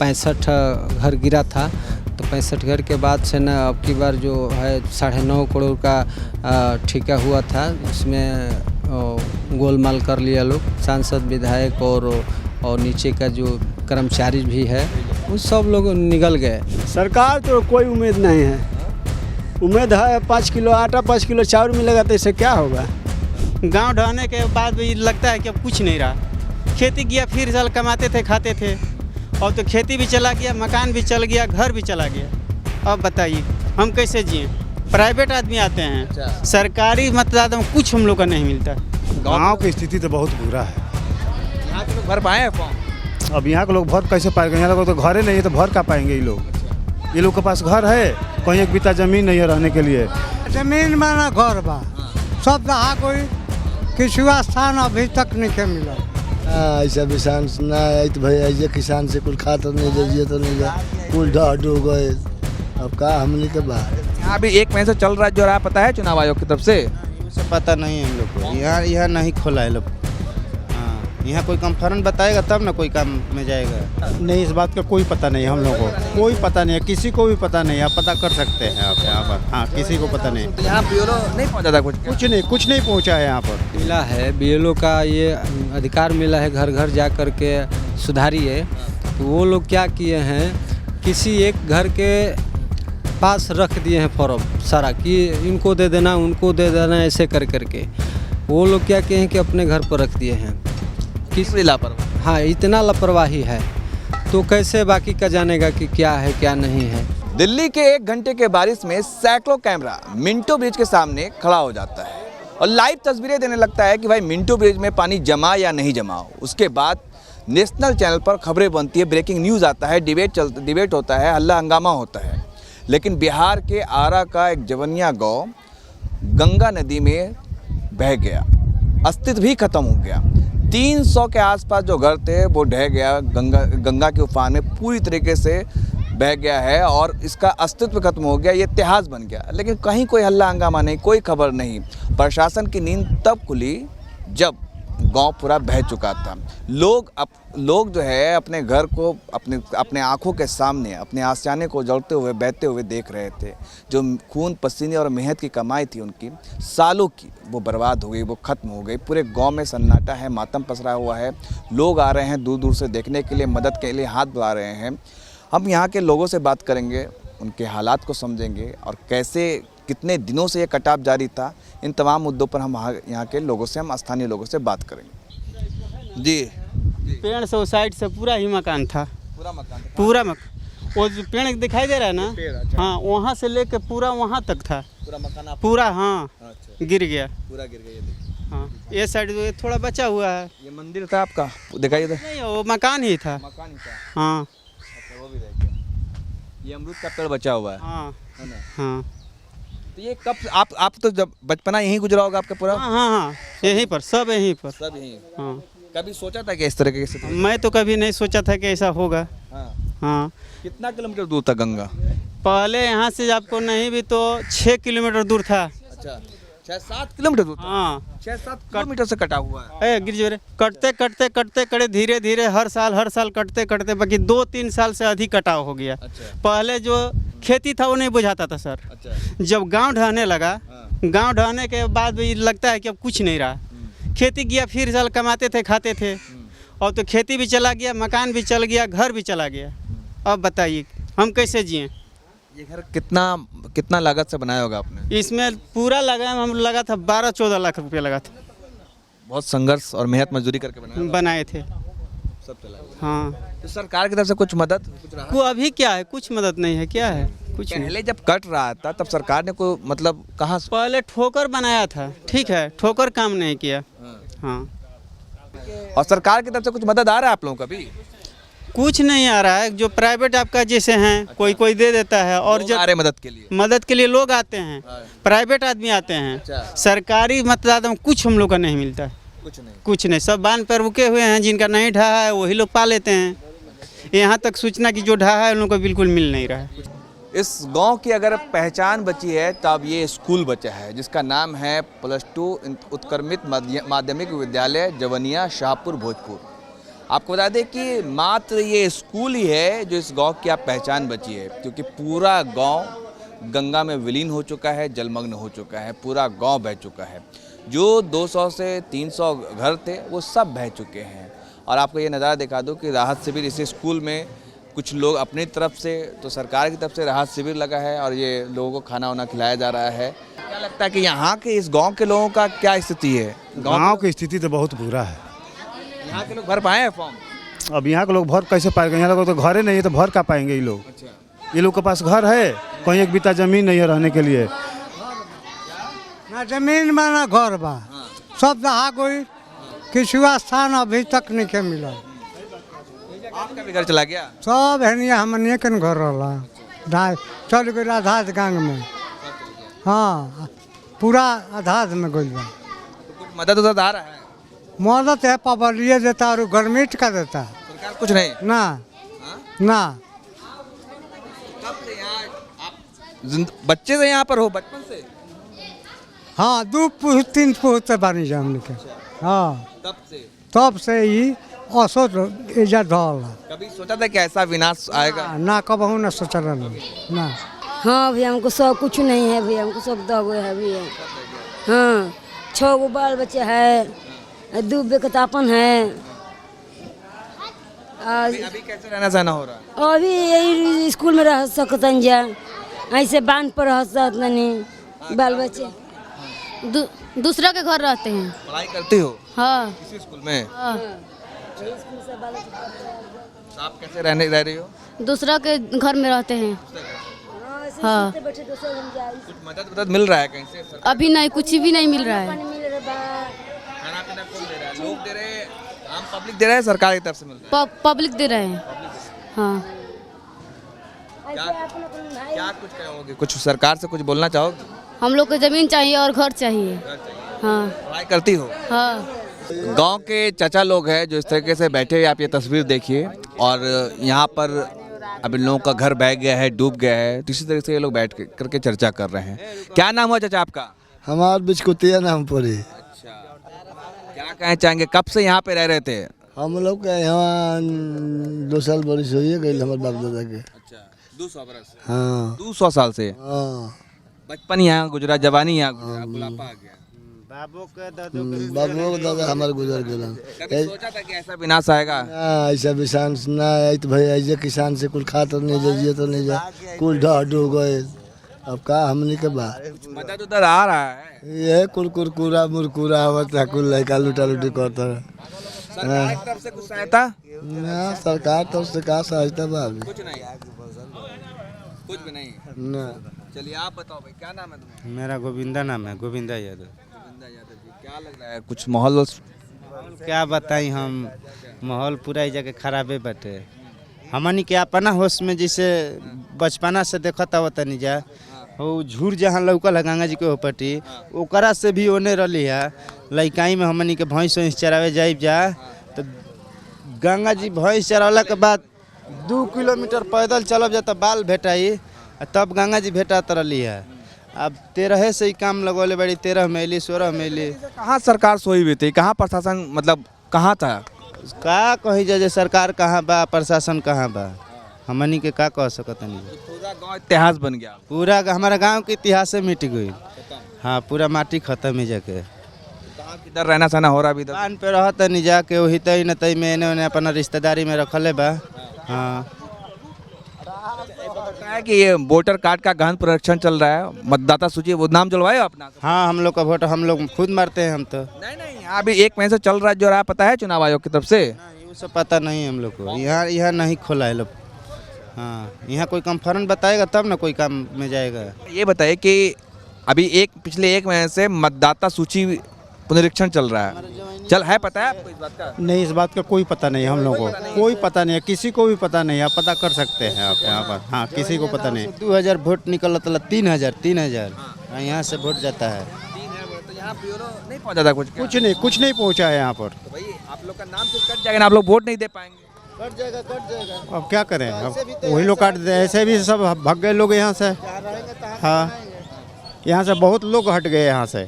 65 घर गिरा था। तो 65 घर के बाद से न अब की बार जो है 9.5 करोड़ का ठेका हुआ था, इसमें गोलमाल कर लिया लोग, सांसद विधायक और नीचे का जो कर्मचारी भी है वो सब लोग निकल गए। सरकार तो कोई उम्मीद नहीं है। उम्मीद है 5 किलो आटा 5 किलो चावल मिलेगा तो इससे क्या होगा। गांव ढहने के बाद भी लगता है कि अब कुछ नहीं रहा। खेती किया, फिर साल कमाते थे खाते थे, और तो खेती भी चला गया, मकान भी चल गया, घर भी चला गया। अब बताइए हम कैसे जिए। प्राइवेट आदमी आते हैं, सरकारी मतदाता में कुछ हम लोग का नहीं मिलता। गाँव की स्थिति तो बहुत बुरा है। यहाँ के लोग भर पाए हैं फॉर्म? अब यहाँ के लोग भर कैसे पाएंगे? यहाँ लोग तो घरे नहीं है तो भर का पाएंगे ये लोग। ये लोग के पास घर है, कहीं एक बीता जमीन नहीं है रहने के लिए। जमीन में ना घर बा, सब दहा कोई किसी स्थान अभी तक नहीं मिला। ऐसा किसान ना है तो भाई ऐसे किसान से कुछ खा तो नहीं जाइए तो नहीं जाए, कुछ ढह डूब गए। अब का हमने के बाहर यहाँ भी एक महीने से चल रहा है जो रहा, पता है चुनाव आयोग की तरफ से? से पता नहीं है हम लोग को। यहाँ नहीं खोला है लोग। हाँ, यहाँ कोई कंफर्म बताएगा तब ना कोई काम में जाएगा। नहीं, इस बात का कोई पता नहीं हम लोग को, कोई पता नहीं है, किसी को भी पता नहीं। आप पता कर सकते हैं आप यहाँ पर। हाँ, किसी को पता नहीं। तो यहाँ ब्यूरो नहीं पहुँचा था कुछ नहीं पहुँचा है यहाँ पर। मिला है BLO का ये अधिकार मिला है घर घर जा कर के सुधारिए। तो वो लोग क्या किए हैं, किसी एक घर के पास रख दिए हैं फॉर्म सारा कि इनको दे देना उनको दे देना, ऐसे कर करके वो लोग क्या किए हैं कि अपने घर पर रख दिए हैं। किस लापरवाही? हाँ, इतना लापरवाही है तो कैसे बाकी का जानेगा कि क्या है क्या नहीं है। दिल्ली के 1 घंटे के बारिश में सैकड़ों कैमरा मिंटो ब्रिज के सामने खड़ा हो जाता है और लाइव तस्वीरें देने लगता है कि भाई मिंटो ब्रिज में पानी जमा या नहीं जमा हो। उसके बाद नेशनल चैनल पर खबरें बनती है, ब्रेकिंग न्यूज़ आता है, डिबेट होता है, हल्ला हंगामा होता है। लेकिन बिहार के आरा का एक जवनिया गाँव गंगा नदी में बह गया, अस्तित्व भी खत्म हो गया। 300 के आसपास जो घर थे वो ढह गया, गंगा के उफान में पूरी तरीके से बह गया है और इसका अस्तित्व खत्म हो गया, ये इतिहास बन गया। लेकिन कहीं कोई हल्ला हंगामा नहीं, कोई खबर नहीं। प्रशासन की नींद तब खुली जब गांव पूरा बह चुका था। लोग जो है अपने घर को अपने आंखों के सामने अपने आशियाने को जलते हुए बहते हुए देख रहे थे। जो खून पसीने और मेहनत की कमाई थी उनकी सालों की, वो बर्बाद हो गई, वो ख़त्म हो गई। पूरे गांव में सन्नाटा है, मातम पसरा हुआ है। लोग आ रहे हैं दूर दूर से देखने के लिए, मदद के लिए हाथ बढ़ा रहे हैं। हम यहाँ के लोगों से बात करेंगे, उनके हालात को समझेंगे और कैसे कितने दिनों से ये कटाव जारी था। इन तमाम मुद्दों पर हम यहाँ के लोगों से, हम स्थानीय लोगों से बात करेंगे। जी, पेड़ से उस साइड से पूरा ही मकान था। पूरा मकान वो जो पेड़ दिखाई दे रहा है ना, अच्छा। हाँ, वहाँ से लेके पूरा वहाँ तक था। पूरा मकान पूरा हाँ अच्छा। गिर गया। पूरा गिर गया। हाँ, ये साइड थोड़ा बचा हुआ है। ये मंदिर था आपका, दिखाइए तो। नहीं, वो मकान ही था। मकान ही था। हाँ अच्छा, वो भी रह गया। ये अमरूद का पेड़ बचा हुआ है। हाँ है ना? हाँ तो ये कब आप तो जब बचपना यहीं गुजरा होगा आपका पूरा? हाँ हाँ, यहीं पर, सब यहीं पर। सब यहीं। हाँ, कभी सोचा था कि इस तरह के मैं तो कभी नहीं सोचा था कि ऐसा होगा। हाँ। हाँ, कितना किलोमीटर दूर था गंगा? पहले यहाँ से आपको नहीं भी तो 6 किलोमीटर दूर था। अच्छा, 6-7 किलोमीटर दूर था। हाँ, 6-7 किलोमीटर से कटा हुआ है। गिर जो रे कटते धीरे धीरे हर साल कटते बाकी 2-3 साल से अधिक कटाव हो गया। अच्छा। पहले जो खेती था वो नहीं बुझाता था सर। अच्छा। जब गांव ढहने लगा, हाँ। गांव ढहने के बाद भी लगता है कि अब कुछ नहीं रहा। खेती किया, फिर साल कमाते थे खाते थे, और तो खेती भी चला गया, मकान भी चल गया, घर भी चला गया। अब बताइए हम कैसे जिए। ये घर कितना लागत से बनाया होगा आपने? इसमें पूरा लगा था 12-14 लाख रुपया लगा था। बहुत संघर्ष और मेहनत मजदूरी करके बनाए थे। सब चला। हाँ, तो सरकार की तरफ से कुछ मदद कुछ रहा? वो अभी क्या है, कुछ मदद नहीं है। क्या है, कुछ नहीं। पहले जब कट रहा था तब सरकार ने कोई मतलब कहाँ से? पहले ठोकर बनाया था, ठीक है, ठोकर काम नहीं किया। हाँ, और सरकार की तरफ से कुछ मदद आ रहा है आप लोगों का भी? कुछ नहीं आ रहा है। जो प्राइवेट आपका जैसे हैं, कोई दे देता है, और जो आ रहे मदद के लिए लोग आते हैं, प्राइवेट आदमी आते हैं। अच्छा। सरकारी मतदाता में कुछ हम लोग का नहीं मिलता है। कुछ नहीं, सब बांध पर रुके हुए हैं। जिनका नहीं ढहा है वही लोग पा लेते हैं। यहाँ तक सूचना की जो ढहा है उन लोगों को बिल्कुल मिल नहीं रहा है। इस गांव की अगर पहचान बची है तब ये स्कूल बचा है, जिसका नाम है +2 उत्क्रमित माध्यमिक विद्यालय जवनिया शाहपुर भोजपुर। आपको बता दें कि मात्र ये स्कूल ही है जो इस गांव की आप पहचान बची है, क्योंकि पूरा गांव गंगा में विलीन हो चुका है, जलमग्न हो चुका है, पूरा गांव बह चुका है। जो 200 से 300 घर थे वो सब बह चुके हैं। और आपको ये नज़ारा दिखा दूं कि राहत शिविर इस स्कूल में कुछ लोग अपनी तरफ से, तो सरकार की तरफ से राहत शिविर लगा है और ये लोगों को खाना वाना खिलाया जा रहा है। क्या लगता है कि यहाँ के इस गांव के लोगों का क्या स्थिति है? गांव की स्थिति तो बहुत बुरा है। यहाँ के लोग भर पाए हैं फॉर्म? अब यहाँ के लोग भर कैसे पाएंगे? यहाँ लोग तो घरे नहीं है, तो भर का पाएंगे ये लोग? ये लोग के पास घर है, कहीं एक बीता जमीन नहीं है रहने के लिए। ना जमीन बा ना घर बा, सब दहा गई। किसी स्थान अभी तक नहीं के मिला। आपका भी घर चला गया? सब है हमने कन घर रहा चल गई आधाज गांग में। हाँ, पूरा आधाज में गई बा। तो कुछ मदद उदद आ रहा है? मदद है, पबलिए देता और गवर्नमेंट का देता। सरकार कुछ नहीं? ना ना। कब से यहाँ आप बच्चे से यहाँ पर हो? बचपन से? हाँ, 2 पुह 3 पुह से बानी जा हमने के। हाँ, तब से ही असो इजा धल। कभी सोचा था कि ऐसा विनाश आएगा? ना कबहू ना सोचल ना। हाँ भैया, हमको सब कुछ नहीं है भैया, हमको सब दगो है भैया। हाँ, 6 गो बाल बच्चे है, 2 बेकतापन है। अभी कैसे रहना सहना हो रहा है? अभी यही स्कूल में रह सकतन जा, ऐसे बांध पर रह सकतनी बाल बच्चे। दूसरा के घर रहते हैं। पढ़ाई करती हो? हाँ। इसी स्कूल में? हाँ। आप कैसे रह रही हो? दूसरा के घर में रहते हैं। हाँ। कुछ मदद मिल रहा है कहीं से? अभी नहीं, कुछ भी नहीं मिल रहा है। खाना पीना कौन दे रहा है? लोग दे रहे हैं, आम पब्लिक दे रहा है, सरकार की तरफ से मिल रहा है? पब्लिक दे रहे हैं। हाँ। क्या कुछ कहोगे? कुछ सरकार से कुछ बोलना चाहोगे? हम लोग को जमीन चाहिए और घर चाहिए। हाँ। पढ़ाई करती हो? हाँ। गांव के चाचा लोग हैं जो इस तरीके से बैठे हैं, आप ये तस्वीर देखिए। और यहाँ पर अब इन लोगों का घर बह गया है, डूब गया है, तो इसी तरह से ये लोग बैठ करके चर्चा कर रहे हैं। क्या नाम हुआ चाचा आपका? हमार बिचकुतिया नाम पड़ी। अच्छा, क्या कहना चाहेंगे? कब से यहाँ पे रह रहे थे? हम लोग के यहाँ 2 साल बरिस होइए गई हमारे बाप दादा के। अच्छा, 200 बरस? हाँ, 200 साल से? हाँ। बचपन यहाँ गुजरा, जवानी यहाँ गुजरा, बुढ़ापा आ गया। बाबू के दादा हमारे गुजर गए। कभी सोचा था कि ऐसा विनाश आएगा? ना ऐसा विशान ना आई तो भाई ऐसे किसान से कुल खा तो नहीं जाइए तो नहीं जा, कुल ढह डू गए। अब का हमने के बाद मदद उधर आ रहा है? ये कुल कुरकुरा मुरकुरा होता, कुल लड़का लुटा लुटी करता है। सरकार की तरफ से कुछ सहायता? ना सरकार तो से का सहायता बा अभी? कुछ नहीं, कुछ भी नहीं ना। चलिए आप बताओ भाई, क्या नाम है तुम्हारा? मेरा गोविंदा नाम है, गोविंदा यादव। गोविंदा यादव जी, क्या लग रहा है कुछ माहौल? क्या बताई हम, माहौल पूरा ही जगह खराबे बटे। हमनी के अपना होश में जैसे बचपना से देखता होता नहीं जा, वो झूर जहाँ लौकल है गंगा जी के ओपटी, ओकरा से भी ओने रही है। लइकाई में हमनी के भैंस वैंस चरावे जाइब जा, तो गंगा जी भैंस चरावला के बाद 2 किलोमीटर पैदल चलब जा, तो बाल भेटाई, तब गंगा जी भेटात रही है। अब 13 से ही काम लगौले बड़ी, 13 में अली, 16 में अली। कहाँ सरकार सोई हुई थी? कहाँ प्रशासन, मतलब कहाँ था? का कही जाए, सरकार कहाँ बा, प्रशासन कहाँ बा, हमनी के का कह सकत नहीं। पूरा गांव इतिहास बन गया? पूरा हमारा गांव के इतिहास मिट गई। हाँ, पूरा माटी खत्म ही जाके। कहाँ किधर रहना सहना हो रहा? अभी तो पान पे रहता नहीं जाके, वही तई न तई में इन्हें अपना रिश्तेदारी में रखले बा। हाँ, है कि ये वोटर कार्ड का गहन परीक्षण चल रहा है, मतदाता सूची, वो नाम जुड़वाए अपना? हाँ, हम लोग का वोट हम लोग खुद मारते हैं हम तो। नहीं, अभी 1 महीने से चल रहा है जो रहा, पता है चुनाव आयोग की तरफ से? नहीं, वो सब पता नहीं हम लोग को। यहाँ नहीं खोला है लोग। हाँ, यहाँ कोई कंफर्म बताएगा तब ना कोई काम में जाएगा। ये बताइए कि अभी पिछले 1 महीने से मतदाता सूची पुनरीक्षण चल रहा है, पता है आपको इस बात का? नहीं, इस बात का कोई पता नहीं हम लोगों को, कोई पता नहीं है, किसी को भी पता नहीं है। आप पता कर सकते हैं आप यहाँ पर। हाँ, किसी को पता नहीं। 2000 वोट निकल, 3000 यहाँ से वोट जाता है। तो यहाँ ब्यूरो नहीं पहुँचा था? कुछ नहीं पहुँचा है यहाँ पर। तो भाई आप लोग का नाम फिर कट जाएगा ना, आप लोग वोट नहीं दे पाएंगे। कट जाएगा। अब क्या करें, अब वही लोग काट दे, ऐसे भी सब भाग गए लोग यहाँ से। हाँ, यहाँ से बहुत लोग हट गए यहाँ से।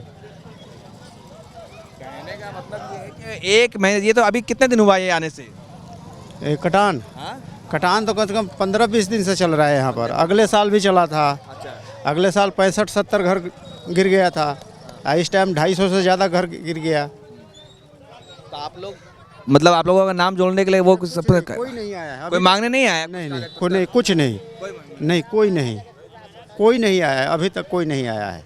कहने का मतलब ये है कि 1 महीने, ये तो अभी कितने दिन हुआ ये आने से? ये कटान हाँ कटान तो कम से कम 15-20 दिन से चल रहा है यहाँ पर। अगले साल भी चला था। अगले साल 65-70 घर गिर गया था। इस टाइम 250 से ज़्यादा घर गिर गया। तो आप लोग मतलब आप लोगों का नाम जोड़ने के लिए वो कोई नहीं आया है कोई मांगने नहीं आया? नहीं नहीं कोई नहीं, कुछ नहीं, नहीं कोई नहीं आया है, अभी तक कोई नहीं आया है।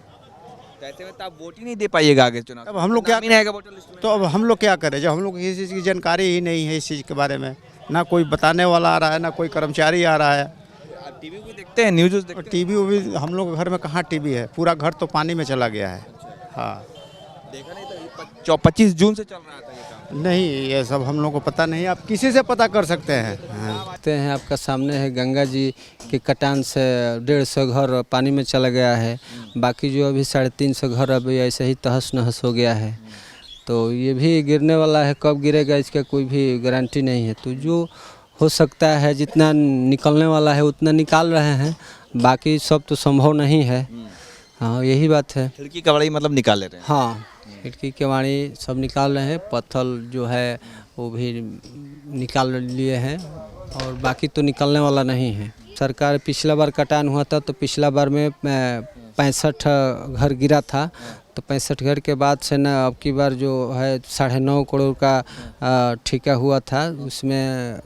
तो ऐसे में तो आप वोट ही नहीं दे पाइएगा आगे चुनाव। अब हम लोग क्या नाम ही नहीं आएगा वोटर लिस्ट में। तो अब हम लोग क्या करें जब हम लोग को किसी चीज़ की जानकारी ही नहीं है इस चीज़ के बारे में। ना कोई बताने वाला आ रहा है, ना कोई कर्मचारी आ रहा है। आप टीवी भी देखते हैं, न्यूज़ देखते हैं? टीवी भी हम लोग के घर में कहाँ टीवी है, पूरा घर तो पानी में चला गया है। हाँ देखा नहीं था 25 जून से चल रहा था ये काम। नहीं, ये सब हम लोग को पता नहीं, आप किसी से पता कर सकते हैं। हाँ। देखते हैं आपका सामने है गंगा जी के कटान से 150 घर पानी में चला गया है। बाकी जो अभी 350 घर अभी ऐसे ही तहस नहस हो गया है। तो ये भी गिरने वाला है, कब गिरेगा इसका कोई भी गारंटी नहीं है। तो जो हो सकता है जितना निकलने वाला है उतना निकाल रहे हैं, बाकी सब तो संभव नहीं है। हाँ यही बात है। खिड़की कबाड़ी मतलब निकाल ले रहे हैं। हाँ खिड़की केवाड़ी सब निकाल रहे हैं, पत्थर जो है वो भी निकाल लिए हैं और बाकी तो निकलने वाला नहीं है। सरकार पिछला बार कटान हुआ था तो पिछला बार में 65 घर गिरा था। तो 65 घर के बाद से ना अब की बार जो है 9.5 करोड़ का ठेका हुआ था, उसमें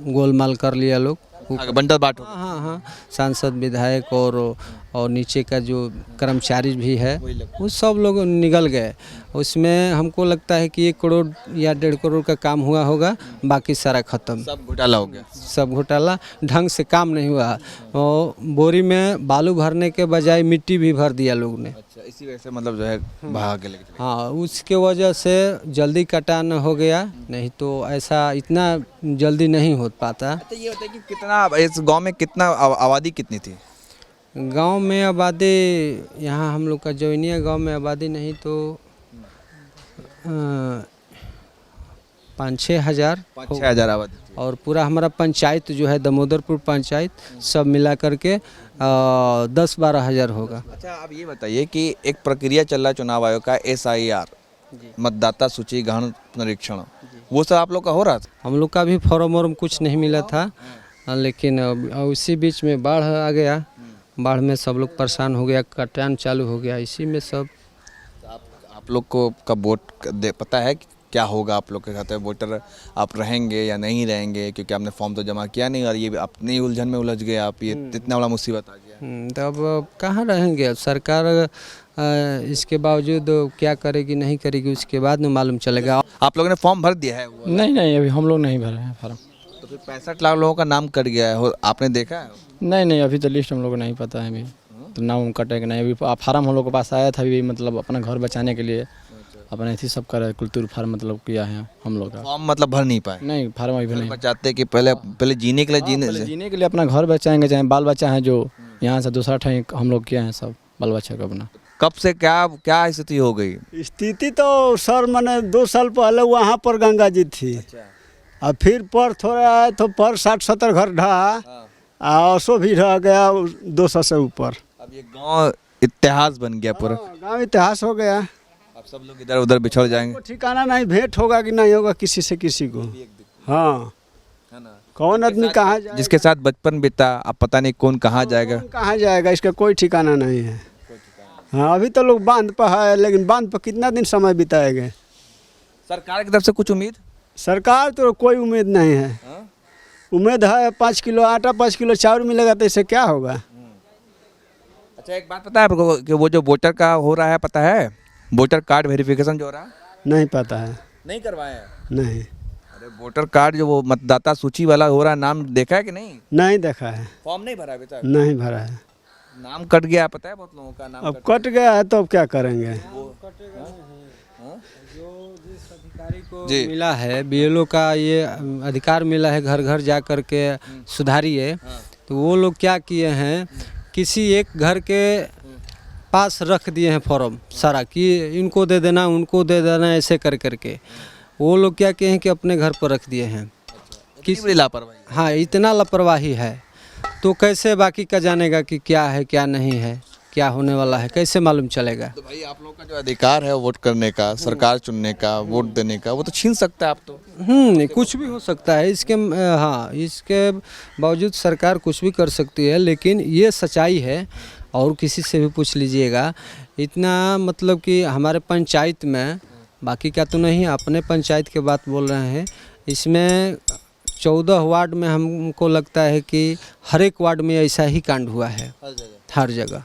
गोलमाल कर लिया लोग। बंडल बाट हो। हाँ हाँ सांसद विधायक और नीचे का जो कर्मचारी भी है वो सब लोग निकल गए। उसमें हमको लगता है कि 1 करोड़ या 1.5 करोड़ का काम हुआ होगा, बाकी सारा ख़त्म। सब घोटाला हो गया। सब घोटाला, ढंग से काम नहीं हुआ। और बोरी में बालू भरने के बजाय मिट्टी भी भर दिया लोग ने। अच्छा इसी वजह से मतलब जो है भाग के लेके चले। हाँ उसके वजह से जल्दी कटान हो गया, नहीं तो ऐसा इतना जल्दी नहीं हो पाता। अच्छा ये बताइए कि कितना इस गांव में कितना आबादी कितनी थी? गांव में आबादी यहाँ हम लोग का जौनिया गांव में आबादी नहीं तो 5-6 हज़ार 5-6 हज़ार आबादी थी। और पूरा हमारा पंचायत जो है दामोदरपुर पंचायत सब मिला करके 10-12 हज़ार होगा। अच्छा आप ये बताइए कि एक प्रक्रिया चल रहा है चुनाव आयोग का SIR मतदाता सूची गहन निरीक्षण, वो सब आप लोग का हो रहा था? हम लोग का भी फॉर्म वॉर्म कुछ नहीं मिला था, लेकिन उसी बीच में बाढ़ आ गया। बाढ़ में सब लोग परेशान हो गया, कटान चालू हो गया, इसी में सब। आप लोग को का वोट पता है कि क्या होगा? आप लोग के खाते में वोटर आप रहेंगे या नहीं रहेंगे? क्योंकि आपने फॉर्म तो जमा किया नहीं और ये अपनी उलझन में उलझ गए आप, ये इतना बड़ा मुसीबत आ गया। तो अब कहाँ रहेंगे? सरकार इसके बावजूद क्या करेगी नहीं करेगी उसके बाद में मालूम चलेगा। आप लोगों ने फॉर्म भर दिया है? नहीं अभी हम लोग नहीं भरे हैं फॉर्म। तो फिर 65 लाख लोगों का नाम कट गया है, आपने देखा है? नहीं अभी तो लिस्ट हम लोग को नहीं पता है। अभी तो नाम कटेगा नहीं। अभी फार्म हम लोग के पास आया था अभी, मतलब अपना घर बचाने के लिए अपने ऐसी सब कर कुलतूर फार्म मतलब किया है हम लोग का। फॉर्म मतलब भर नहीं पाए? नहीं फार्म अभी नहीं बचाते कि पहले जीने के लिए जीने के लिए अपना घर बचाएंगे, चाहे बाल बच्चा है जो यहाँ से दूसरा ठाई हम लोग किए हैं सब बाल बच्चा का अपना। कब से क्या स्थिति हो गई? स्थिति तो सर मैंने 2 साल पहले वहाँ पर गंगा जी थी। अब फिर पर थोड़ा आया तो पर 60-70 घर ढहा और सो भी रह गया 200 से ऊपर। अब ये गांव इतिहास बन गया पूरा। गांव इतिहास हो गया। अब सब लोग इधर उधर बिछड़ जाएंगे। ठिकाना नहीं, भेंट होगा कि नहीं होगा किसी से किसी को। हाँ है ना? कौन आदमी कहाँ जाएगा? जिसके साथ बचपन बीता अब पता नहीं कौन कहाँ जाएगा। कहाँ जाएगा इसका कोई ठिकाना नहीं है। हाँ अभी तो लोग बांध पर है, लेकिन बांध पर कितना दिन समय बिताएंगे? सरकार की तरफ से कुछ उम्मीद? सरकार तो कोई उम्मीद नहीं है। उम्मीद है 5 किलो आटा 5 किलो चावल मिलेगा तो इससे क्या होगा? अच्छा एक बात पता है आपको कि वो जो वोटर का हो रहा है, पता है वोटर कार्ड वेरिफिकेशन जो हो रहा है? नहीं पता है। नहीं करवाया? नहीं। अरे वोटर कार्ड जो वो मतदाता सूची वाला हो रहा है, नाम देखा है कि नहीं? नहीं देखा है। फॉर्म नहीं भरा अभी तक? नहीं भरा है। नाम कट गया, पता है बहुत लोगों का नाम अब कट गया है तो अब क्या करेंगे? को मिला है BLO का ये अधिकार मिला है घर घर जा कर के सुधारिए। तो वो लोग क्या किए हैं, किसी एक घर के पास रख दिए हैं फॉर्म सारा कि इनको दे देना उनको दे देना, ऐसे कर करके वो लोग क्या किए हैं कि अपने घर पर रख दिए हैं। किस लापरवाही? हाँ इतना लापरवाही है तो कैसे बाकी का जानेगा कि क्या है क्या नहीं है, क्या होने वाला है, कैसे मालूम चलेगा। तो भाई आप लोगों का जो अधिकार है वोट करने का, सरकार चुनने का, वोट देने का, वो तो छीन सकता है आप तो। कुछ भी हो सकता है इसके, हाँ इसके बावजूद सरकार कुछ भी कर सकती है, लेकिन ये सच्चाई है और किसी से भी पूछ लीजिएगा। इतना मतलब कि हमारे पंचायत में, बाकी का तो नहीं, अपने पंचायत के बात बोल रहे हैं, इसमें 14 वार्ड में हमको लगता है कि हर एक वार्ड में ऐसा ही कांड हुआ है, हर जगह।